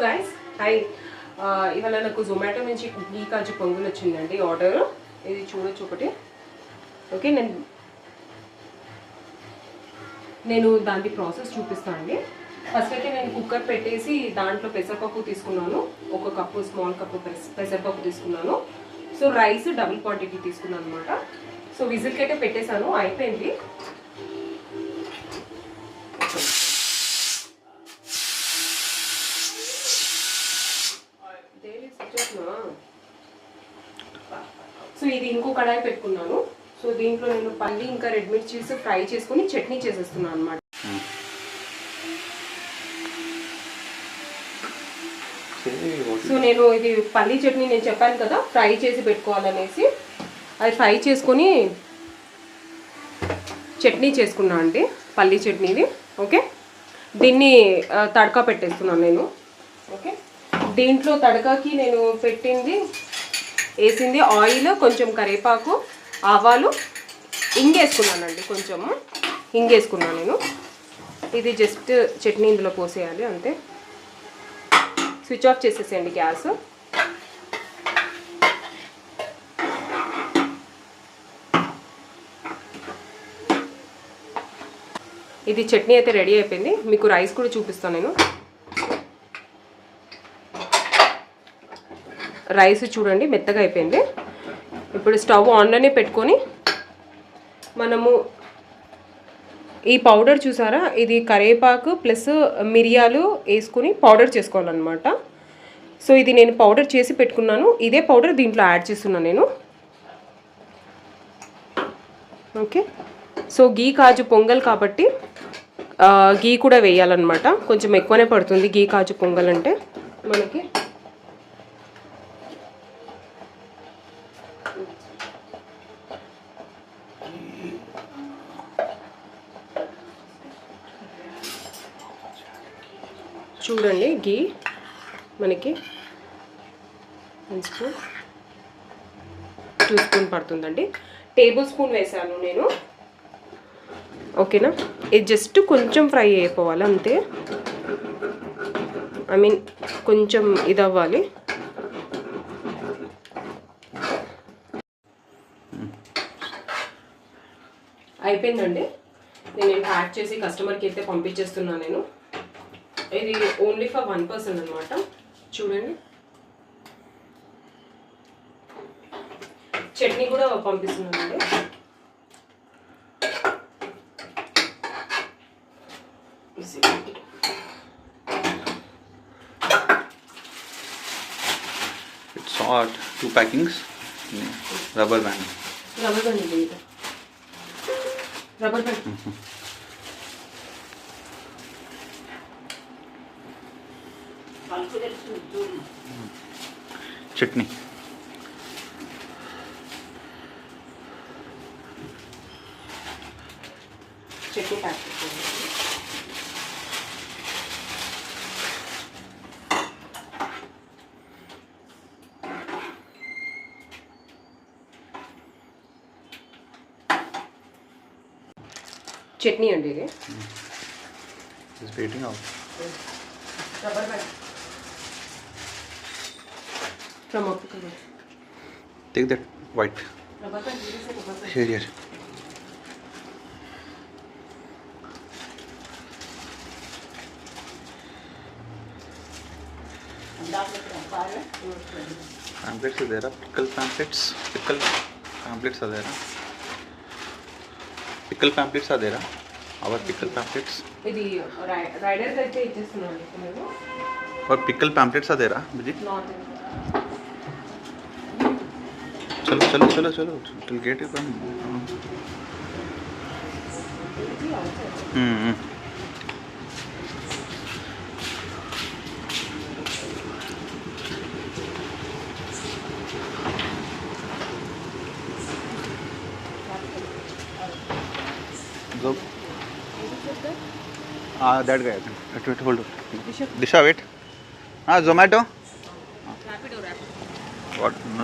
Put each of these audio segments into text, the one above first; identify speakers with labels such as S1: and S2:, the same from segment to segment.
S1: Guys hi ఇవాళ నాకు జొమాటో నుంచి ఘీ కాజు పొంగులు వచ్చిందండి ఆర్డర్. ఇది చూడొచ్చు ఒకటి. ఓకే, నేను దాని ప్రాసెస్ చూపిస్తాను అండి. ఫస్ట్ అయితే నేను కుక్కర్ పెట్టేసి దాంట్లో పెసరపప్పు తీసుకున్నాను, ఒక కప్పు స్మాల్ కప్పు పెసరపప్పు తీసుకున్నాను. సో రైస్ డబుల్ క్వాంటిటీ తీసుకున్నాను అనమాట. సో విజిల్కి అయితే పెట్టేశాను, అయిపోయింది. సో ఇది ఇంకో కడాయి పెట్టుకున్నాను. సో దీంట్లో నేను పల్లి ఇంకా రెడ్ మిర్చీస్ ఫ్రై చేసుకుని చట్నీ చేసేస్తున్నాను అనమాట. సో నేను ఇది పల్లి చట్నీ నేను చెప్పాను కదా ఫ్రై చేసి పెట్టుకోవాలనేసి, అది ఫ్రై చేసుకొని చట్నీ చేసుకున్నాను అండి, పల్లి చట్నీది. ఓకే, దీన్ని తడకా పెట్టేస్తున్నాను నేను. ఓకే, దీంట్లో తడకాకి నేను వేసింది ఆయిల్, కొంచెం కరివేపాకు, ఆవాలు, ఇంగేసుకున్నానండి, కొంచెము ఇంగేసుకున్నాను నేను. ఇది జస్ట్ చట్నీ ఇందులో పోసేయాలి అంతే. స్విచ్ ఆఫ్ చేసేసేయండి గ్యాస్. ఇది చట్నీ అయితే రెడీ అయిపోయింది. మీకు రైస్ కూడా చూపిస్తాను నేను. రైస్ చూడండి మెత్తగా అయిపోయింది. ఇప్పుడు స్టవ్ ఆన్లోనే పెట్టుకొని మనము ఈ పౌడర్ చూసారా, ఇది కరివేపాకు ప్లస్ మిరియాలు వేసుకుని పౌడర్ చేసుకోవాలన్నమాట. సో ఇది నేను పౌడర్ చేసి పెట్టుకున్నాను, ఇదే పౌడర్ దీంట్లో యాడ్ చేస్తున్నాను నేను. ఓకే, సో ఘీ కాజు పొంగల్ కాబట్టి ఘీ కూడా వేయాలన్నమాట. కొంచెం ఎక్కువనే పడుతుంది ఘీ కాజు పొంగల్ అంటే మనకి. చూడండి ఘీ మనకి 1 స్పూన్ 2 స్పూన్ పడుతుందండి. టేబుల్ స్పూన్ వేసాను నేను. ఓకేనా, ఇది జస్ట్ కొంచెం ఫ్రై అయిపోవాలి అంతే. ఐ మీన్ కొంచెం ఇది అవ్వాలి. అయిపోయిందండి. నేను ప్యాక్ చేసి కస్టమర్కి అయితే పంపించేస్తున్నాను నేను. ఇది ఓన్లీ ఫర్ 1 పర్సన్ అనమాట. చూడండి, చట్నీ కూడా పంపిస్తున్నానండి.
S2: It's hot. 2 packings. Rubber band.
S1: Rubber band is it? Rubber band.
S2: Chutney.
S1: Chutney pack. Chutney అండి ఇది.
S2: Is waiting out.
S1: Rubber band. From optical.
S2: Take that white.
S1: Rubber band.
S2: Here. Pamphlets are there. Pickle pamphlets. Pickle pamphlets are there. Pickle pamphlets are there. Our pickle pamphlets.
S1: ఇది rider అయితే ఇచ్చేస్తున్నాను నేను.
S2: Our pickle pamphlets are there, Bijit?
S1: Not.
S2: चलो till get it from. Go. That guy. Wait, hold on. Disha, wait. Zomato.
S1: Rapido.
S2: What? No,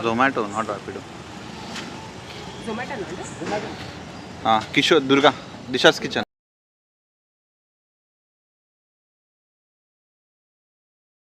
S2: Zomato, not Rapido.
S1: Zomato, no?
S2: Kishore, Durga, Disha's kitchen.